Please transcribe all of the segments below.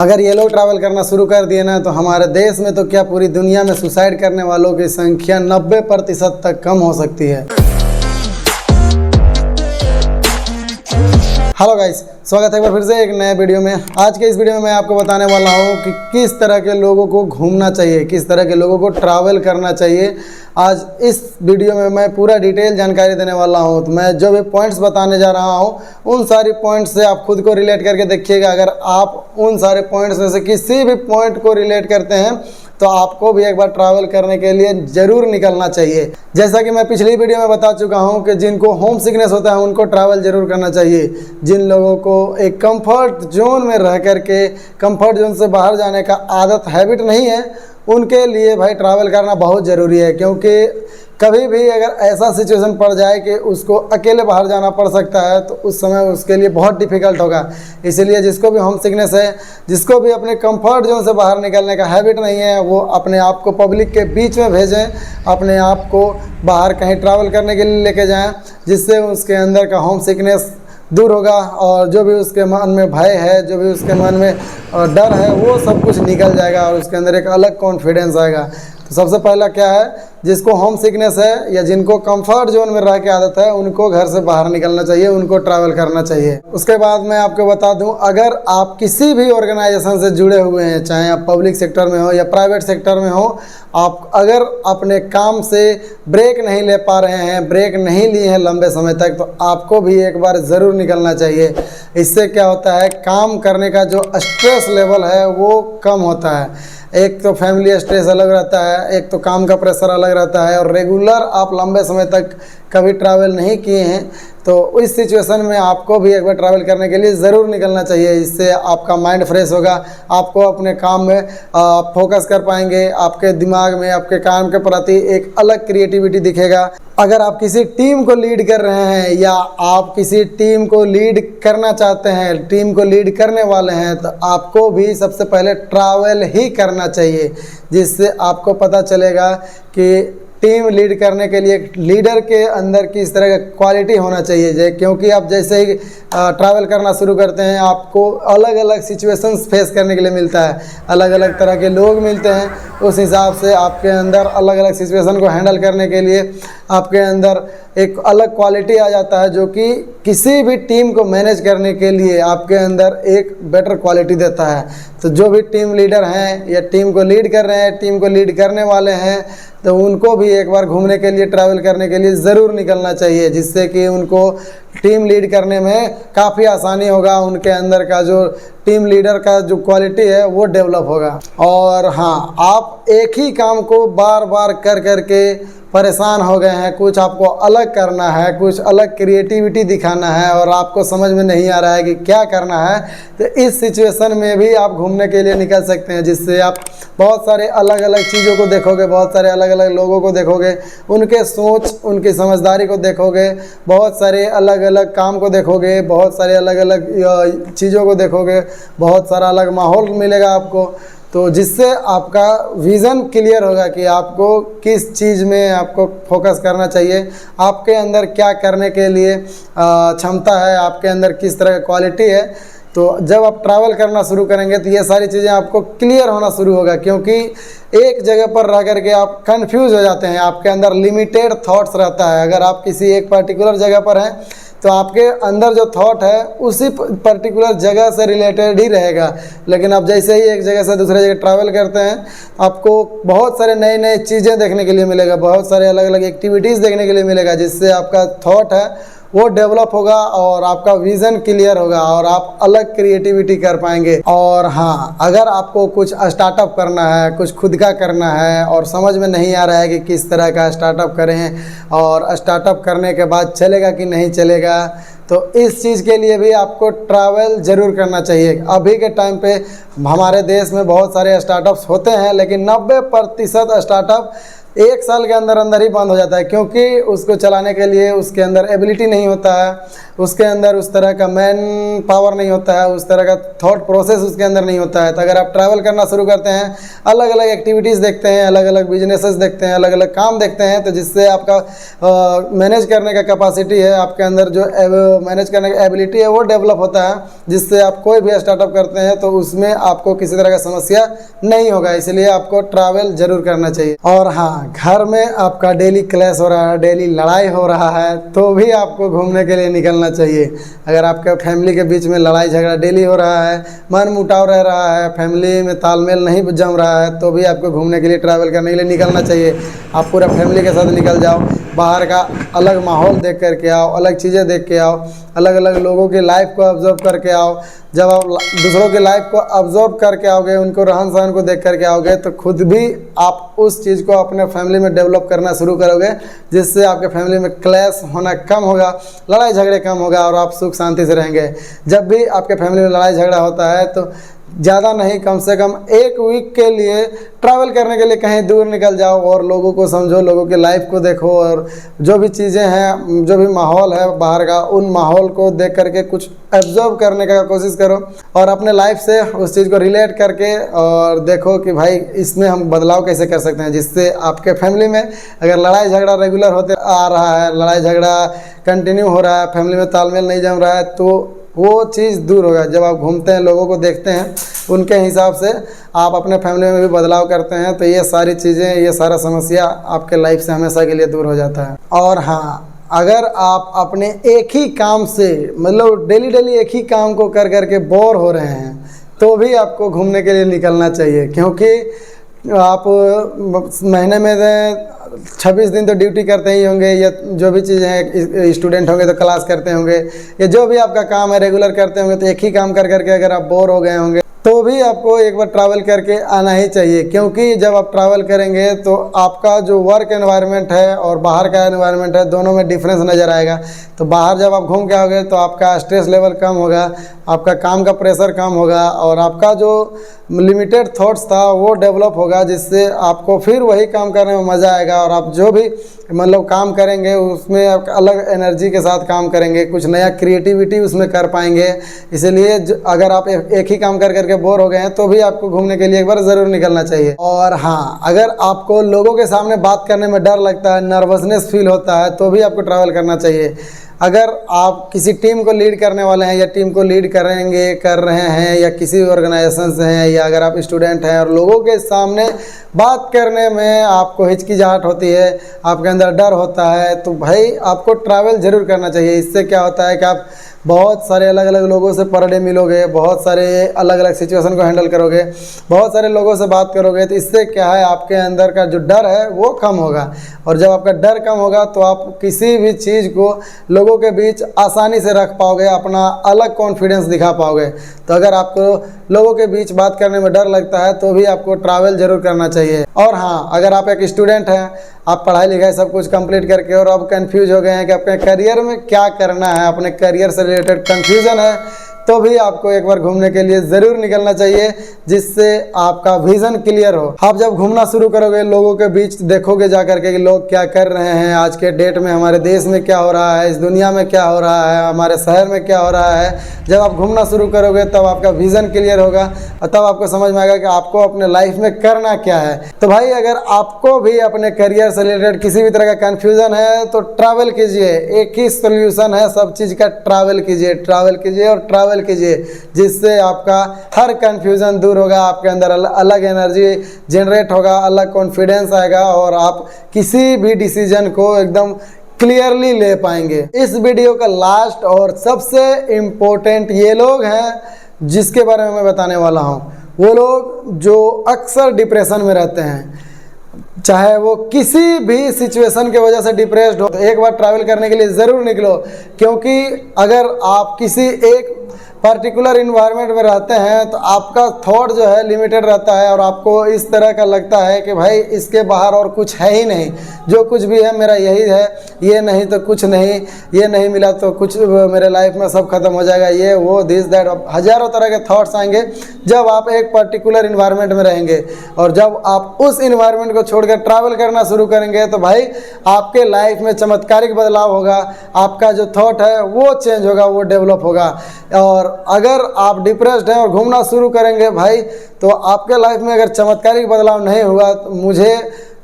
अगर ये लोग ट्रैवल करना शुरू कर दिए ना तो हमारे देश में तो क्या पूरी दुनिया में सुसाइड करने वालों की संख्या 90% तक कम हो सकती है। हेलो गाइस, स्वागत है एक बार फिर से एक नए वीडियो में। आज के इस वीडियो में मैं आपको बताने वाला हूँ कि किस तरह के लोगों को घूमना चाहिए, किस तरह के लोगों को ट्रैवल करना चाहिए। आज इस वीडियो में मैं पूरा डिटेल जानकारी देने वाला हूँ। तो मैं जो भी पॉइंट्स बताने जा रहा हूँ उन सारी पॉइंट्स से आप खुद को रिलेट करके देखिएगा। अगर आप उन सारे पॉइंट्स में से किसी भी पॉइंट को रिलेट करते हैं तो आपको भी एक बार ट्रैवल करने के लिए ज़रूर निकलना चाहिए। जैसा कि मैं पिछली वीडियो में बता चुका हूं कि जिनको होम सिकनेस होता है उनको ट्रैवल ज़रूर करना चाहिए। जिन लोगों को एक कंफर्ट जोन में रह करके कंफर्ट जोन से बाहर जाने का आदत हैबिट नहीं है, उनके लिए भाई ट्रैवल करना बहुत ज़रूरी है। क्योंकि कभी भी अगर ऐसा सिचुएशन पड़ जाए कि उसको अकेले बाहर जाना पड़ सकता है तो उस समय उसके लिए बहुत डिफ़िकल्ट होगा। इसलिए जिसको भी होम सिकनेस है, जिसको भी अपने कंफर्ट जोन से बाहर निकलने का हैबिट नहीं है, वो अपने आप को पब्लिक के बीच में भेजें, अपने आप को बाहर कहीं ट्रैवल करने के लिए लेके जाएं, जिससे उसके अंदर का होम सिकनेस दूर होगा और जो भी उसके मन में भय है, जो भी उसके मन में डर है, वो सब कुछ निकल जाएगा और उसके अंदर एक अलग कॉन्फिडेंस आएगा। तो सबसे पहला क्या है, जिसको होम सिकनेस है या जिनको कंफर्ट जोन में रह के आदत है उनको घर से बाहर निकलना चाहिए, उनको ट्रैवल करना चाहिए। उसके बाद मैं आपको बता दूं, अगर आप किसी भी ऑर्गेनाइजेशन से जुड़े हुए हैं, चाहे आप पब्लिक सेक्टर में हो या प्राइवेट सेक्टर में हो, आप अगर अपने काम से ब्रेक नहीं ले पा रहे हैं, ब्रेक नहीं लिए हैं लंबे समय तक, तो आपको भी एक बार ज़रूर निकलना चाहिए। इससे क्या होता है, काम करने का जो स्ट्रेस लेवल है वो कम होता है। एक तो फैमिली स्ट्रेस अलग रहता है, एक तो काम का प्रेशर अलग रहता है, और रेगुलर आप लंबे समय तक कभी ट्रैवल नहीं किए हैं तो इस सिचुएशन में आपको भी एक बार ट्रैवल करने के लिए ज़रूर निकलना चाहिए। इससे आपका माइंड फ्रेश होगा, आपको अपने काम में फोकस कर पाएंगे, आपके दिमाग में आपके काम के प्रति एक अलग क्रिएटिविटी दिखेगा। अगर आप किसी टीम को लीड कर रहे हैं या आप किसी टीम को लीड करना चाहते हैं, टीम को लीड करने वाले हैं, तो आपको भी सबसे पहले ट्रैवल ही करना चाहिए, जिससे आपको पता चलेगा कि टीम लीड करने के लिए लीडर के अंदर किस तरह का क्वालिटी होना चाहिए। क्योंकि आप जैसे ही ट्रैवल करना शुरू करते हैं आपको अलग अलग सिचुएशंस फेस करने के लिए मिलता है, अलग अलग तरह के लोग मिलते हैं। उस हिसाब से आपके अंदर अलग अलग सिचुएशन को हैंडल करने के लिए आपके अंदर एक अलग क्वालिटी आ जाता है, जो कि किसी भी टीम को मैनेज करने के लिए आपके अंदर एक बेटर क्वालिटी देता है। तो जो भी टीम लीडर हैं या टीम को लीड कर रहे हैं, टीम को लीड करने वाले हैं, तो उनको भी एक बार घूमने के लिए, ट्रैवल करने के लिए ज़रूर निकलना चाहिए, जिससे कि उनको टीम लीड करने में काफ़ी आसानी होगा। उनके अंदर का जो टीम लीडर का जो क्वालिटी है वो डेवलप होगा। और हाँ, आप एक ही काम को बार बार कर करके परेशान हो गए हैं, कुछ आपको अलग करना है, कुछ अलग क्रिएटिविटी दिखाना है और आपको समझ में नहीं आ रहा है कि क्या करना है, तो इस सिचुएशन में भी आप घूमने के लिए निकल सकते हैं, जिससे आप बहुत सारे अलग अलग चीज़ों को देखोगे, बहुत सारे अलग अलग लोगों को देखोगे, उनके सोच, उनकी समझदारी को देखोगे, बहुत सारे अलग अलग काम को देखोगे, बहुत सारे अलग अलग चीज़ों को देखोगे, बहुत सारा अलग माहौल मिलेगा आपको। तो जिससे आपका विज़न क्लियर होगा कि आपको किस चीज़ में आपको फोकस करना चाहिए, आपके अंदर क्या करने के लिए क्षमता है, आपके अंदर किस तरह की क्वालिटी है। तो जब आप ट्रैवल करना शुरू करेंगे तो ये सारी चीज़ें आपको क्लियर होना शुरू होगा, क्योंकि एक जगह पर रह करके आप कंफ्यूज हो जाते हैं, आपके अंदर लिमिटेड थॉट्स रहता है। अगर आप किसी एक पर्टिकुलर जगह पर हैं तो आपके अंदर जो थॉट है उसी पर्टिकुलर जगह से रिलेटेड ही रहेगा। लेकिन आप जैसे ही एक जगह से दूसरे जगह ट्रैवल करते हैं आपको बहुत सारे नए नए चीज़ें देखने के लिए मिलेगा, बहुत सारे अलग अलग एक्टिविटीज़ देखने के लिए मिलेगा, जिससे आपका थॉट है वो डेवलप होगा और आपका विज़न क्लियर होगा और आप अलग क्रिएटिविटी कर पाएंगे। और हाँ, अगर आपको कुछ स्टार्टअप करना है, कुछ खुद का करना है और समझ में नहीं आ रहा है कि किस तरह का स्टार्टअप करें और स्टार्टअप करने के बाद चलेगा कि नहीं चलेगा, तो इस चीज़ के लिए भी आपको ट्रैवल ज़रूर करना चाहिए। अभी के टाइम पे हमारे देश में बहुत सारे स्टार्टअप्स होते हैं, लेकिन 90% स्टार्टअप 1 साल के अंदर अंदर ही बंद हो जाता है, क्योंकि उसको चलाने के लिए उसके अंदर एबिलिटी नहीं होता है, उसके अंदर उस तरह का मैन पावर नहीं होता है, उस तरह का थॉट प्रोसेस उसके अंदर नहीं होता है। तो अगर आप ट्रैवल करना शुरू करते हैं, अलग अलग एक्टिविटीज़ देखते हैं, अलग अलग बिजनेसेस देखते हैं, अलग अलग काम देखते हैं, तो जिससे आपका मैनेज करने का कैपेसिटी है, आपके अंदर जो मैनेज करने की एबिलिटी है वो डेवलप होता है, जिससे आप कोई भी स्टार्टअप करते हैं तो उसमें आपको किसी तरह का समस्या नहीं होगा। इसलिए आपको ट्रैवल जरूर करना चाहिए। और हाँ, घर में आपका डेली क्लैश हो रहा है, डेली लड़ाई हो रहा है, तो भी आपको घूमने के लिए निकलना चाहिए। अगर आपके फैमिली के बीच में लड़ाई झगड़ा डेली हो रहा है, मन मुटाव रह रहा है, फैमिली में तालमेल नहीं जम रहा है, तो भी आपको घूमने के लिए ट्रैवल करने के लिए निकलना चाहिए। आप पूरा फैमिली के साथ निकल जाओ, बाहर का अलग माहौल देख करके आओ, अलग चीज़ें देख के आओ, अलग अलग लोगों की लाइफ को ऑब्जर्व करके आओ। जब आप दूसरों की लाइफ को ऑब्जर्व करके आओगे, उनको रहन सहन को देख करके आओगे, तो खुद भी आप उस चीज़ को अपने फैमिली में डेवलप करना शुरू करोगे, जिससे आपके फैमिली में क्लैश होना कम होगा, लड़ाई झगड़े कम होगा और आप सुख शांति से रहेंगे। जब भी आपके फैमिली में लड़ाई झगड़ा होता है तो ज़्यादा नहीं, कम से कम एक वीक के लिए ट्रैवल करने के लिए कहीं दूर निकल जाओ और लोगों को समझो, लोगों की लाइफ को देखो, और जो भी चीज़ें हैं, जो भी माहौल है बाहर का, उन माहौल को देख करके कुछ ऑब्जर्व करने का कोशिश करो और अपने लाइफ से उस चीज़ को रिलेट करके और देखो कि भाई इसमें हम बदलाव कैसे कर सकते हैं, जिससे आपके फैमिली में अगर लड़ाई झगड़ा रेगुलर होते आ रहा है, लड़ाई झगड़ा कंटिन्यू हो रहा है, फैमिली में तालमेल नहीं जम रहा है, तो वो चीज़ दूर होगा। जब आप घूमते हैं, लोगों को देखते हैं, उनके हिसाब से आप अपने फैमिली में भी बदलाव करते हैं, तो ये सारी चीज़ें, ये सारा समस्या आपके लाइफ से हमेशा के लिए दूर हो जाता है। और हाँ, अगर आप अपने एक ही काम से, मतलब डेली डेली एक ही काम को कर करके बोर हो रहे हैं, तो भी आपको घूमने के लिए निकलना चाहिए। क्योंकि आप महीने में 26 दिन तो ड्यूटी करते ही होंगे, या जो भी चीज़ें हैं, स्टूडेंट होंगे तो क्लास करते होंगे, या जो भी आपका काम है रेगुलर करते होंगे, तो एक ही काम कर करके अगर आप बोर हो गए होंगे, तो भी आपको एक बार ट्रैवल करके आना ही चाहिए। क्योंकि जब आप ट्रैवल करेंगे तो आपका जो वर्क एनवायरनमेंट है और बाहर का एनवायरनमेंट है, दोनों में डिफरेंस नज़र आएगा। तो बाहर जब आप घूम के आओगे तो आपका स्ट्रेस लेवल कम होगा, आपका काम का प्रेशर कम होगा, और आपका जो लिमिटेड थॉट्स था वो डेवलप होगा, जिससे आपको फिर वही काम करने में मज़ा आएगा, और आप जो भी मतलब काम करेंगे उसमें आप अलग एनर्जी के साथ काम करेंगे, कुछ नया क्रिएटिविटी उसमें कर पाएंगे। इसलिए अगर आप एक ही काम कर करके बोर हो गए हैं, तो भी आपको घूमने के लिए एक बार ज़रूर निकलना चाहिए। और हाँ, अगर आपको लोगों के सामने बात करने में डर लगता है, नर्वसनेस फील होता है, तो भी आपको ट्रैवल करना चाहिए। अगर आप किसी टीम को लीड करने वाले हैं, या टीम को लीड करेंगे, कर रहे हैं, या किसी ऑर्गेनाइजेशन से हैं, या अगर आप स्टूडेंट हैं और लोगों के सामने बात करने में आपको हिचकिचाहट होती है, आपके अंदर डर होता है, तो भाई आपको ट्रैवल ज़रूर करना चाहिए। इससे क्या होता है कि आप बहुत सारे अलग अलग लोगों से पर डे मिलोगे, बहुत सारे अलग अलग सिचुएशन को हैंडल करोगे, बहुत सारे लोगों से बात करोगे, तो इससे क्या है, आपके अंदर का जो डर है वो कम होगा। और जब आपका डर कम होगा तो आप किसी भी चीज़ को लोगों के बीच आसानी से रख पाओगे, अपना अलग कॉन्फिडेंस दिखा पाओगे। तो अगर आपको लोगों के बीच बात करने में डर लगता है, तो भी आपको ट्रैवल ज़रूर करना चाहिए। और हाँ, अगर आप एक स्टूडेंट हैं, आप पढ़ाई लिखाई सब कुछ कंप्लीट करके और अब कंफ्यूज हो गए हैं कि अपने करियर में क्या करना है, अपने करियर से रिलेटेड कंफ्यूजन है, तो भी आपको एक बार घूमने के लिए ज़रूर निकलना चाहिए, जिससे आपका विज़न क्लियर हो। आप जब घूमना शुरू करोगे, लोगों के बीच देखोगे जा करके कि लोग क्या कर रहे हैं, आज के डेट में हमारे देश में क्या हो रहा है, इस दुनिया में क्या हो रहा है, हमारे शहर में क्या हो रहा है। जब आप घूमना शुरू करोगे तब आपका विज़न क्लियर होगा, और तब आपको समझ में आएगा कि आपको अपने लाइफ में करना क्या है। तो भाई, अगर आपको भी अपने करियर से रिलेटेड किसी भी तरह का कन्फ्यूज़न है, तो ट्रैवल कीजिए। एक ही सोल्यूशन है सब चीज़ का, ट्रैवल कीजिए, ट्रैवल कीजिए और ट्रैवल कीजिए, जिससे आपका हर कंफ्यूजन दूर होगा, आपके अंदर अलग एनर्जी जनरेट होगा, अलग कॉन्फिडेंस आएगा, और आप किसी भी डिसीजन को एकदम क्लियरली ले पाएंगे। इस वीडियो का लास्ट और सबसे इम्पोर्टेंट ये लोग हैं जिसके बारे में मैं बताने वाला हूँ। वो लोग जो अक्सर डिप्रेशन में रहते हैं, चाहे वो किसी भी सिचुएशन की वजह से डिप्रेस्ड हो, तो एक बार ट्रैवल करने के लिए ज़रूर निकलो। क्योंकि अगर आप किसी एक पर्टिकुलर इन्वायरमेंट में रहते हैं, तो आपका थॉट जो है लिमिटेड रहता है, और आपको इस तरह का लगता है कि भाई इसके बाहर और कुछ है ही नहीं, जो कुछ भी है मेरा यही है, ये नहीं तो कुछ नहीं, ये नहीं मिला तो कुछ मेरे लाइफ में सब खत्म हो जाएगा, ये वो दिस दैट, हज़ारों तरह के थॉट्स आएंगे जब आप एक पर्टिकुलर इन्वायरमेंट में रहेंगे। और जब आप उस इन्वायरमेंट को छोड़ अगर ट्रैवल करना शुरू करेंगे तो भाई आपके लाइफ में चमत्कारिक बदलाव होगा, आपका जो थॉट है वो चेंज होगा, वो डेवलप होगा। और अगर आप डिप्रेस्ड हैं और घूमना शुरू करेंगे भाई, तो आपके लाइफ में अगर चमत्कारिक बदलाव नहीं हुआ तो मुझे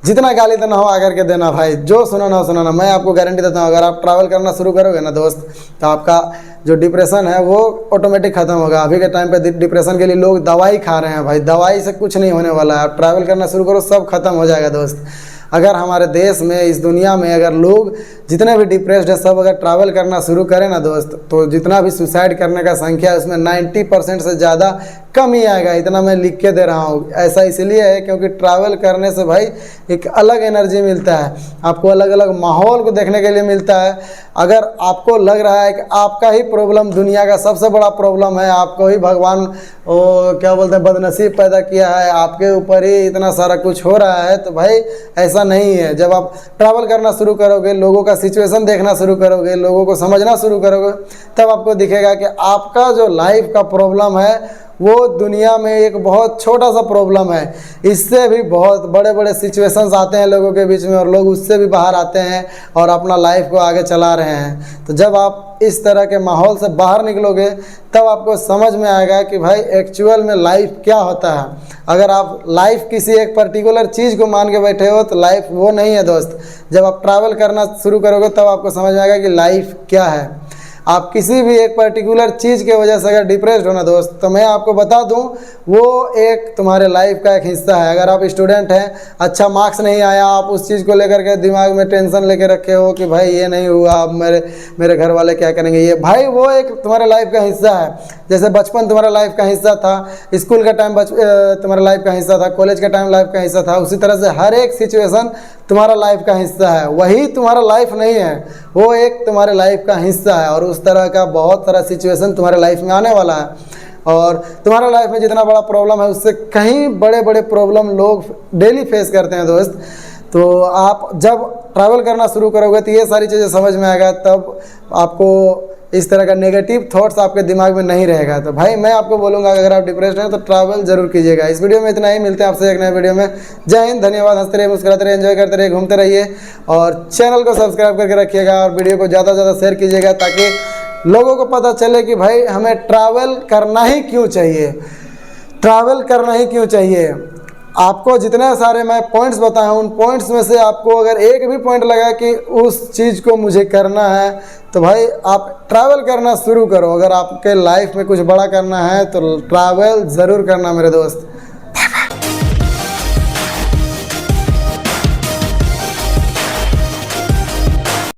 जितना गाली देना हो आकर के देना भाई, जो सुनाना हो सुनाना। मैं आपको गारंटी देता हूँ, अगर आप ट्रैवल करना शुरू करोगे ना दोस्त, तो आपका जो डिप्रेशन है वो ऑटोमेटिक ख़त्म होगा। अभी के टाइम पे डिप्रेशन के लिए लोग दवाई खा रहे हैं भाई, दवाई से कुछ नहीं होने वाला है। आप ट्रैवल करना शुरू करो, सब खत्म हो जाएगा दोस्त। अगर हमारे देश में, इस दुनिया में अगर लोग जितने भी डिप्रेस्ड है सब अगर ट्रैवल करना शुरू करें ना दोस्त, तो जितना भी सुसाइड करने का संख्या है उसमें 90% से ज़्यादा कम ही आएगा। इतना मैं लिख के दे रहा हूँ। ऐसा इसलिए है क्योंकि ट्रैवल करने से भाई एक अलग एनर्जी मिलता है, आपको अलग अलग माहौल को देखने के लिए मिलता है। अगर आपको लग रहा है कि आपका ही प्रॉब्लम दुनिया का सबसे बड़ा प्रॉब्लम है, आपको ही भगवान क्या बोलते हैं बदनसीब पैदा किया है, आपके ऊपर ही इतना सारा कुछ हो रहा है, तो भाई ऐसा नहीं है। जब आप ट्रैवल करना शुरू करोगे, लोगों का सिचुएशन देखना शुरू करोगे, लोगों को समझना शुरू करोगे, तब आपको दिखेगा कि आपका जो लाइफ का प्रॉब्लम है वो दुनिया में एक बहुत छोटा सा प्रॉब्लम है। इससे भी बहुत बड़े बड़े सिचुएशंस आते हैं लोगों के बीच में और लोग उससे भी बाहर आते हैं और अपना लाइफ को आगे चला रहे हैं। तो जब आप इस तरह के माहौल से बाहर निकलोगे तब आपको समझ में आएगा कि भाई एक्चुअल में लाइफ क्या होता है। अगर आप लाइफ किसी एक पर्टिकुलर चीज़ को मान के बैठे हो तो लाइफ वो नहीं है दोस्त। जब आप ट्रैवल करना शुरू करोगे तब आपको समझ में आएगा कि लाइफ क्या है। आप किसी भी एक पर्टिकुलर चीज़ के वजह से अगर डिप्रेस्ड हो ना दोस्त, तो मैं आपको बता दूं वो एक तुम्हारे लाइफ का एक हिस्सा है। अगर आप स्टूडेंट हैं, अच्छा मार्क्स नहीं आया, आप उस चीज़ को लेकर के दिमाग में टेंशन लेके रखे हो कि भाई ये नहीं हुआ, अब मेरे घर वाले क्या करेंगे, ये भाई वो एक तुम्हारे लाइफ का हिस्सा है। जैसे बचपन तुम्हारा लाइफ का हिस्सा था, स्कूल का टाइम तुम्हारा लाइफ का हिस्सा था, कॉलेज का टाइम लाइफ का हिस्सा था, उसी तरह से हर एक सिचुएशन तुम्हारा लाइफ का हिस्सा है। वही तुम्हारा लाइफ नहीं है, वो एक तुम्हारे लाइफ का हिस्सा है। और उस तरह का बहुत सारा सिचुएशन तुम्हारे लाइफ में आने वाला है। और तुम्हारा लाइफ में जितना बड़ा प्रॉब्लम है उससे कहीं बड़े बड़े प्रॉब्लम लोग डेली फेस करते हैं दोस्त। तो आप जब ट्रैवल करना शुरू करोगे तो ये सारी चीज़ें समझ में आएगा, तब आपको इस तरह का नेगेटिव थॉट्स आपके दिमाग में नहीं रहेगा। तो भाई मैं आपको बोलूँगा अगर आप डिप्रेस्ड हैं तो ट्रैवल जरूर कीजिएगा। इस वीडियो में इतना ही, मिलते हैं आपसे एक नए वीडियो में। जय हिंद, धन्यवाद। हंसते रहिए, मुस्कुराते रहिए, एंजॉय करते रहिए, घूमते रहिए और चैनल को सब्सक्राइब करके रखिएगा और वीडियो को ज़्यादा से ज़्यादा शेयर कीजिएगा ताकि लोगों को पता चले कि भाई हमें ट्रैवल करना ही क्यों चाहिए, ट्रैवल करना ही क्यों चाहिए। आपको जितने सारे मैं पॉइंट्स बताए उन पॉइंट्स में से आपको अगर एक भी पॉइंट लगा कि उस चीज़ को मुझे करना है तो भाई आप ट्रैवल करना शुरू करो। अगर आपके लाइफ में कुछ बड़ा करना है तो ट्रैवल ज़रूर करना मेरे दोस्त।